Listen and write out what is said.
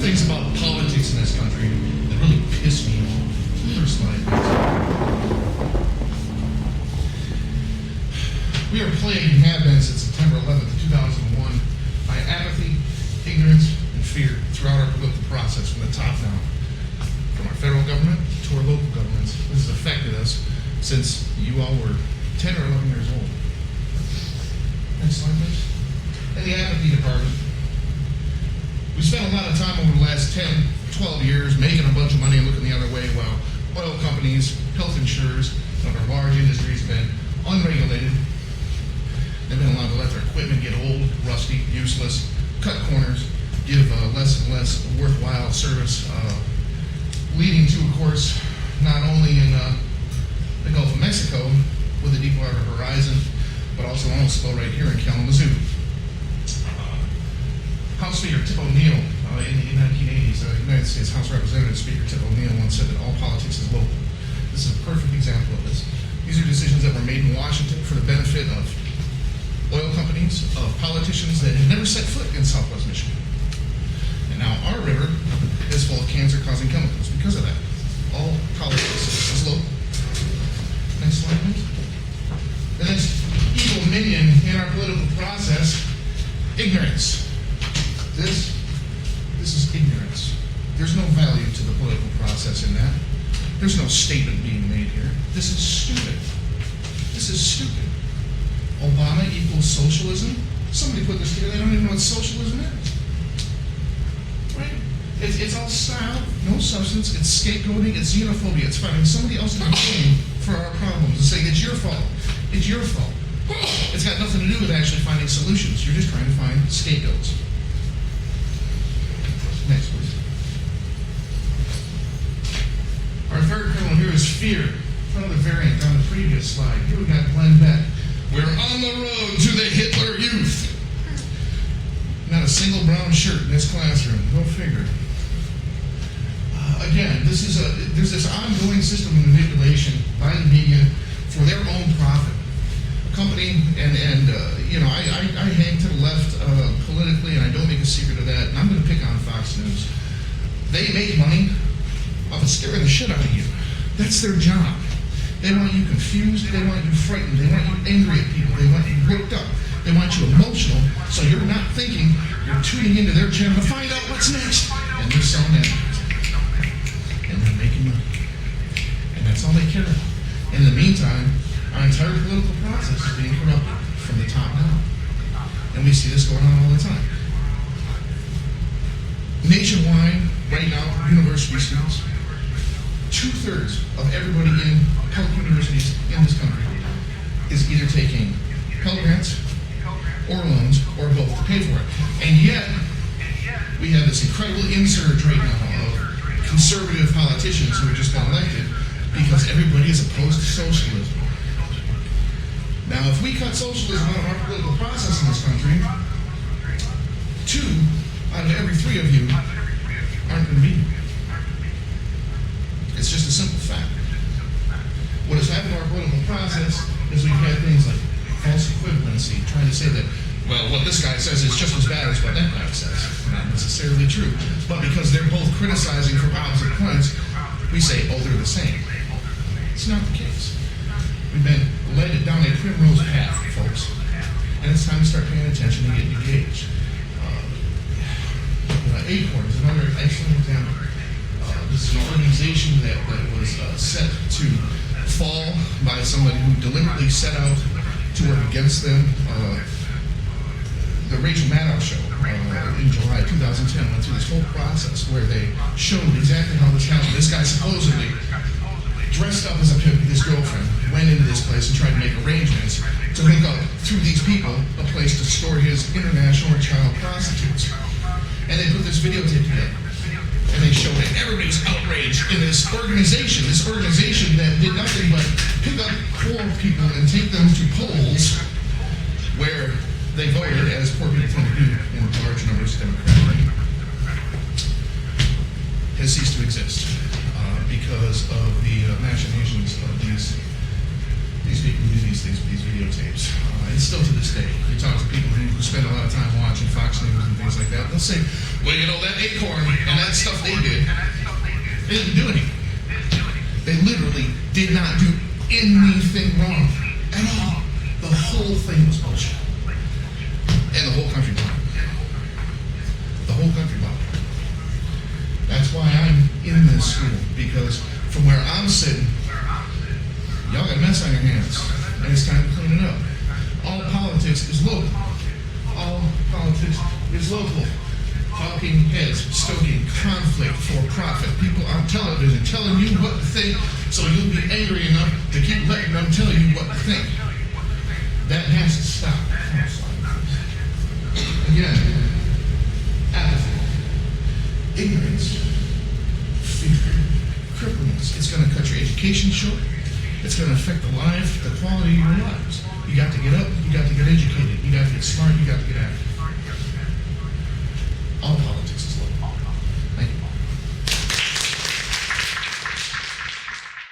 things about politics in this country that really piss me off. First slide, please. We are plagued and have been since September 11th, 2001 by apathy, ignorance, and fear throughout our political process from the top down. From our federal government to our local governments, this has affected us since you all were 10 or 11 years old. Next slide, please. In the apathy department, we spent a lot of time over the last 10, 12 years making a bunch of money and looking the other way while oil companies, health insurers, and other large industries have been unregulated. They've been allowed to let their equipment get old, rusty, useless, cut corners, give less and less worthwhile service, leading to, of course, not only in the Gulf of Mexico with the Deepwater Horizon, but also almost spill right here in Kalamazoo. House Speaker Tip O'Neill in the 1980s, United States House Representative Speaker Tip O'Neill once said that all politics is local. This is a perfect example of this. These are decisions that were made in Washington for the benefit of oil companies, of politicians that had never set foot in Southwest Michigan. And now our river is full of cancer-causing chemicals because of that. All politics is local. Next slide, please. The next evil minion in our political process, ignorance. This is ignorance. There's no value to the political process in that. There's no statement being made here. This is stupid. This is stupid. Obama equals socialism? Somebody put this together, they don't even know what socialism is. Right? It's all style, no substance, it's scapegoating, it's xenophobia, it's finding somebody else to blame for our problems and saying it's your fault. It's your fault. It's got nothing to do with actually finding solutions. You're just trying to find scapegoats. Next, please. Our third criminal here is fear. Another variant on the previous slide. Here we got Glenn Beck. We're on the road to the Hitler Youth. Not a single brown shirt in this classroom. Go figure. Again, there's this ongoing system of manipulation by the media for their own profit. A company, I hang to the left politically, and I don't make a secret of that, and I'm going to pick on Fox News. They make money off of scaring the shit out of you. That's their job. They want you confused, they want you frightened, they want you angry at people, they want you worked up, they want you emotional, so you're not thinking, you're tuning into their channel to find out what's next. And they're selling that. And they're making money. And that's all they care about. In the meantime, our entire political process is being corrupted from the top down. And we see this going on all the time. Nationwide, right now, university students, 2/3 of everybody in public universities in this country is either taking Pell Grants or loans or both to pay for it. And yet, we have this incredible insurge right now of conservative politicians who have just been elected because everybody is opposed to socialism. Now, if we cut socialism out of our political process in this country, 2 out of every 3 of you aren't going to be here. It's just a simple fact. What has happened to our political process is we've had things like false equivalency, trying to say that, well, what this guy says is just as bad as what that guy says. Not necessarily true. But because they're both criticizing from opposite points, we say, oh, they're the same. It's not the case. We've been led down a primrose path, folks. And it's time to start paying attention and getting engaged. Acorn is another excellent example. This is an organization that was set to fall by somebody who deliberately set out to work against them. The Rachel Maddow show in July 2010 went through this whole process where they showed exactly how this happened. This guy supposedly dressed up as a pimp with his girlfriend, went into this place and tried to make arrangements to hook up through these people a place to store his international child prostitutes. And they put this videotape together. And they showed it. Everybody was outraged in this organization that did nothing but pick up poor people and take them to polls where they voted, as poor people tend to do in large numbers democratically, has ceased to exist because of the machinations of these videotaping these things with these videotapes. And still to this day, you talk to people who spend a lot of time watching Fox News and things like that, they'll say, well, you know, that Acorn and that stuff they did, they didn't do anything. They literally did not do anything wrong at all. The whole thing was bullshit. And the whole country bought it. The whole country bought it. That's why I'm in this school, because from where I'm sitting, y'all got a mess on your hands, and it's time to clean it up. All politics is local. All politics is local. Talking heads, stoking conflict for profit. People on television telling you what to think, so you'll be angry enough to keep letting them tell you what to think. That has to stop. Again, apathy, ignorance, fear, crippleness. It's going to cut your education short. It's going to affect the quality of your lives. You got to get up, you got to get educated, you got to get smart, you got to get active.